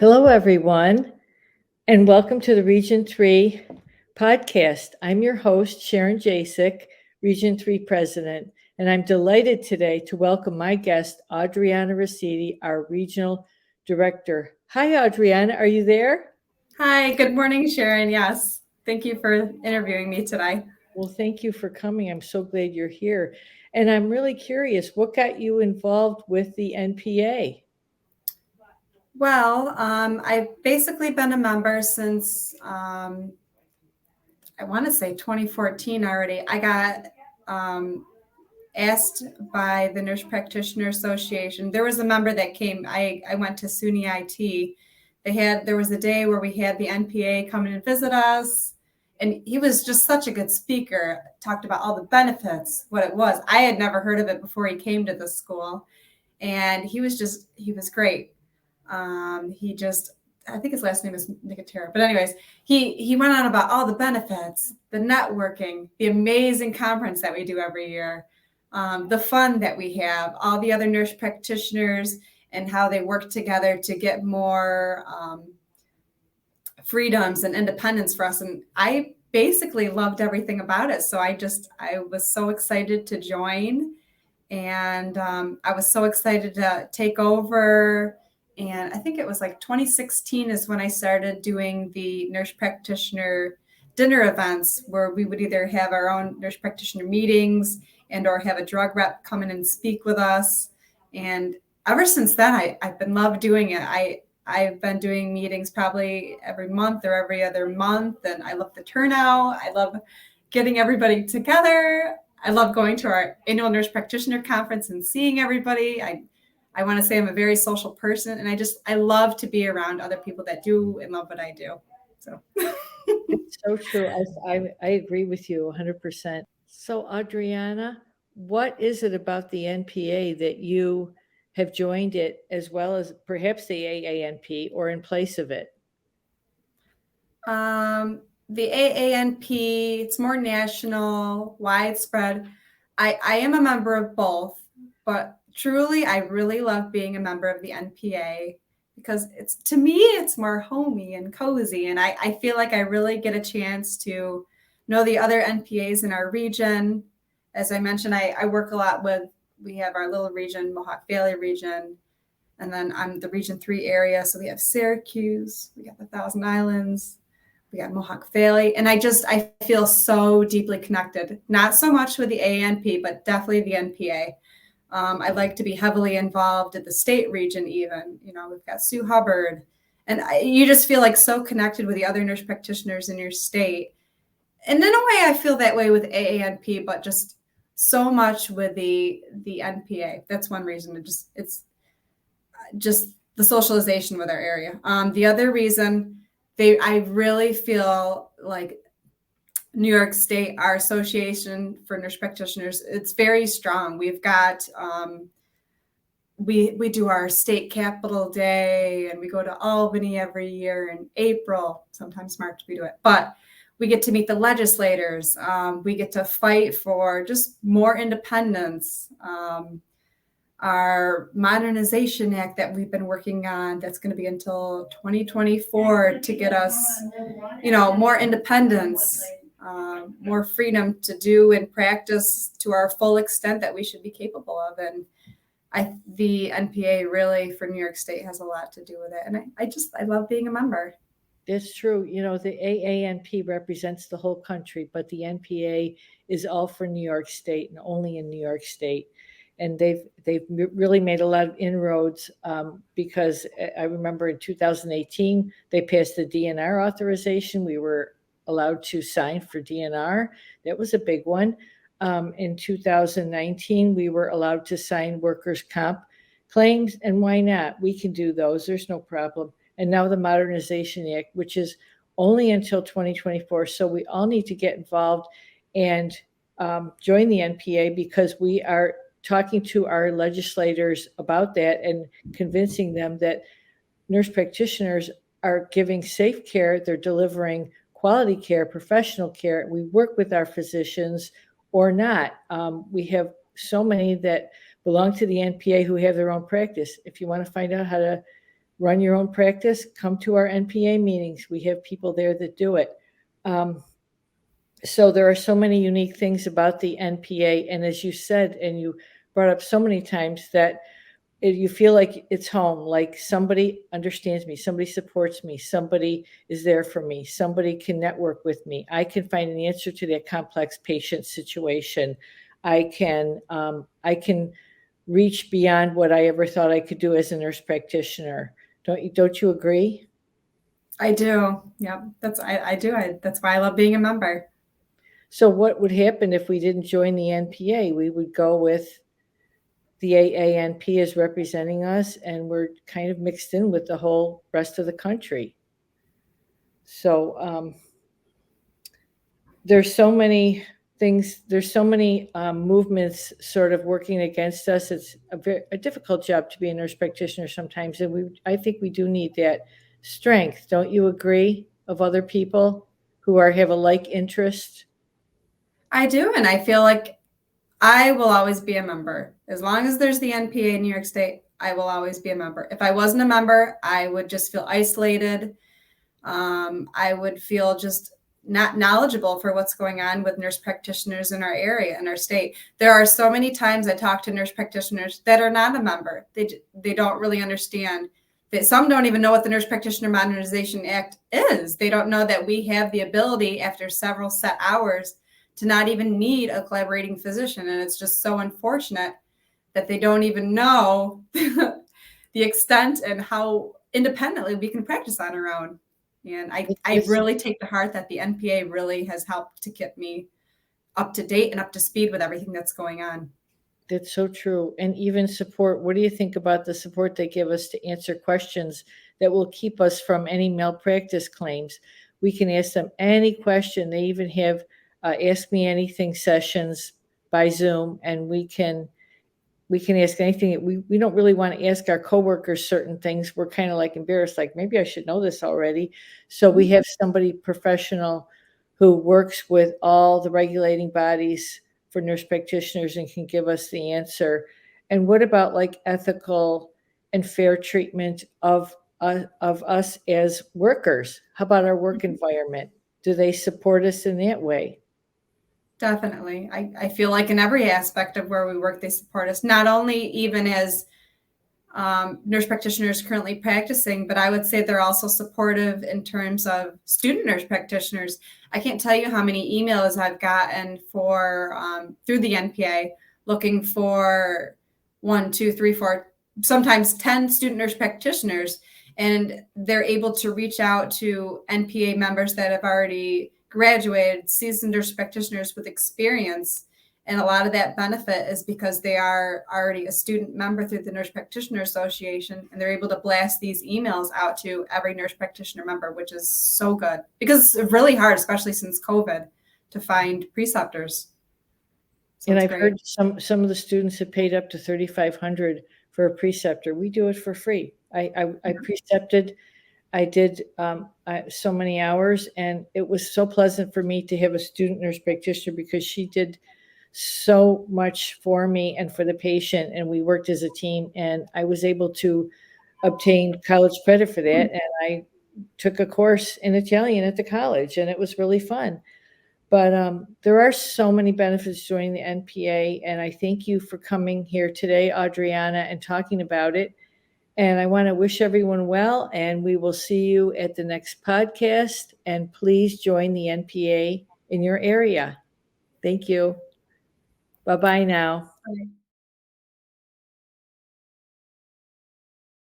Hello, everyone, and welcome to the Region 3 podcast. I'm your host, Sharon Jasek, Region 3 President, and I'm delighted today to welcome my guest, Audrieanna Raciti, our Regional Director. Hi, Audrieanna, are you there? Hi, good morning, Sharon. Yes, thank you for interviewing me today. Well, thank you for coming. I'm so glad you're here. And I'm really curious, what got you involved with the NPA? Well, I've basically been a member since I want to say 2014 already. I got asked by the Nurse Practitioner Association. There was a member that came. I went to SUNY IT. There was a day where we had the NPA come in and visit us. And he was just such a good speaker, talked about all the benefits, what it was. I had never heard of it before he came to the school. And he was great. I think his last name is Nicotera. But anyways, he went on about all the benefits, the networking, the amazing conference that we do every year, the fun that we have, all the other nurse practitioners and how they work together to get more freedoms and independence for us. And I basically loved everything about it. So I was so excited to join. And I was so excited to take over. And I think it was like 2016 is when I started doing the nurse practitioner dinner events where we would either have our own nurse practitioner meetings and or have a drug rep come in and speak with us. And ever since then, I've been loved doing it. I've been doing meetings probably every month or every other month. And I love the turnout. I love getting everybody together. I love going to our annual nurse practitioner conference and seeing everybody. I want to say I'm a very social person, and I love to be around other people that do and love what I do. So It's so true. I agree with you 100%. So, Adriana, what is it about the NPA that you have joined it as well as perhaps the AANP or in place of it? The AANP, it's more national, widespread. I am a member of both, but truly, I really love being a member of the NPA because to me, it's more homey and cozy. And I feel like I really get a chance to know the other NPAs in our region. As I mentioned, I work a lot we have our little region, Mohawk Valley region, and then I'm the Region 3 area. So we have Syracuse, we got the Thousand Islands, we got Mohawk Valley. And I feel so deeply connected, not so much with the ANP, but definitely the NPA. I'd like to be heavily involved at the state region even. We've got Sue Hubbard. And you just feel like so connected with the other nurse practitioners in your state. And in a way, I feel that way with AANP, but just so much with the NPA. That's one reason. It's just the socialization with our area. The other reason, I really feel like New York State, our Association for Nurse Practitioners, it's very strong. We've got, we do our state capital day, and we go to Albany every year in April, sometimes March we do it, but we get to meet the legislators. We get to fight for just more independence. Our Modernization Act that we've been working on, that's going to be until 2024 to get us, more independence, more freedom to do and practice to our full extent that we should be capable of. And the NPA really for New York State has a lot to do with it. And I love being a member. It's true. The AANP represents the whole country, but the NPA is all for New York State and only in New York State. And they've really made a lot of inroads because I remember in 2018, they passed the DNR authorization. We were allowed to sign for DNR. That was a big one. In 2019, we were allowed to sign workers' comp claims. And why not? We can do those. There's no problem. And now the Modernization Act, which is only until 2024. So we all need to get involved and join the NPA because we are talking to our legislators about that and convincing them that nurse practitioners are giving safe care. They're delivering quality care, professional care. We work with our physicians or not. We have so many that belong to the NPA who have their own practice. If you want to find out how to run your own practice, come to our NPA meetings. We have people there that do it. So there are so many unique things about the NPA. And as you said, and you brought up so many times, that you feel like it's home, like somebody understands me, somebody supports me, somebody is there for me, somebody can network with me. I can find an answer to that complex patient situation. I can reach beyond what I ever thought I could do as a nurse practitioner. Don't you agree? I do. Yep. I do. That's why I love being a member. So what would happen if we didn't join the NPA? We would go with the AANP is representing us, and we're kind of mixed in with the whole rest of the country. So there's so many things, there's so many movements sort of working against us. It's a difficult job to be a nurse practitioner sometimes, and I think we do need that strength. Don't you agree? Of other people who have a like interest. I do, and I feel like I will always be a member. As long as there's the NPA in New York State, I will always be a member. If I wasn't a member, I would just feel isolated. I would feel just not knowledgeable for what's going on with nurse practitioners in our area, in our state. There are so many times I talk to nurse practitioners that are not a member. They don't really understand that. Some don't even know what the Nurse Practitioner Modernization Act is. They don't know that we have the ability after several set hours to not even need a collaborating physician. And it's just so unfortunate that they don't even know the extent and how independently we can practice on our own. And I really take to heart that the NPA really has helped to get me up to date and up to speed with everything that's going on. That's so true. And even support. What do you think about the support they give us to answer questions that will keep us from any malpractice claims? We can ask them any question. They even have Ask Me Anything sessions by Zoom, and we can ask anything. We don't really want to ask our coworkers certain things. We're kind of like embarrassed, like maybe I should know this already. So we have somebody professional who works with all the regulating bodies for nurse practitioners and can give us the answer. And what about like ethical and fair treatment of us as workers? How about our work environment? Do they support us in that way? Definitely. I feel like in every aspect of where we work, they support us, not only even as nurse practitioners currently practicing, but I would say they're also supportive in terms of student nurse practitioners. I can't tell you how many emails I've gotten for through the NPA looking for 1, 2, 3, 4, sometimes 10 student nurse practitioners, and they're able to reach out to NPA members that have already graduated, seasoned nurse practitioners with experience. And a lot of that benefit is because they are already a student member through the Nurse Practitioner Association, and they're able to blast these emails out to every nurse practitioner member, which is so good because it's really hard, especially since COVID, to find preceptors. So and I've heard some of the students have paid up to $3,500 for a preceptor. We do it for free. I precepted. I did so many hours, and it was so pleasant for me to have a student nurse practitioner because she did so much for me and for the patient, and we worked as a team, and I was able to obtain college credit for that, and I took a course in Italian at the college, and it was really fun. But there are so many benefits joining the NPA, and I thank you for coming here today, Audrieanna, and talking about it. And I want to wish everyone well, and we will see you at the next podcast. And please join the NPA in your area. Thank you. Bye-bye now. Okay.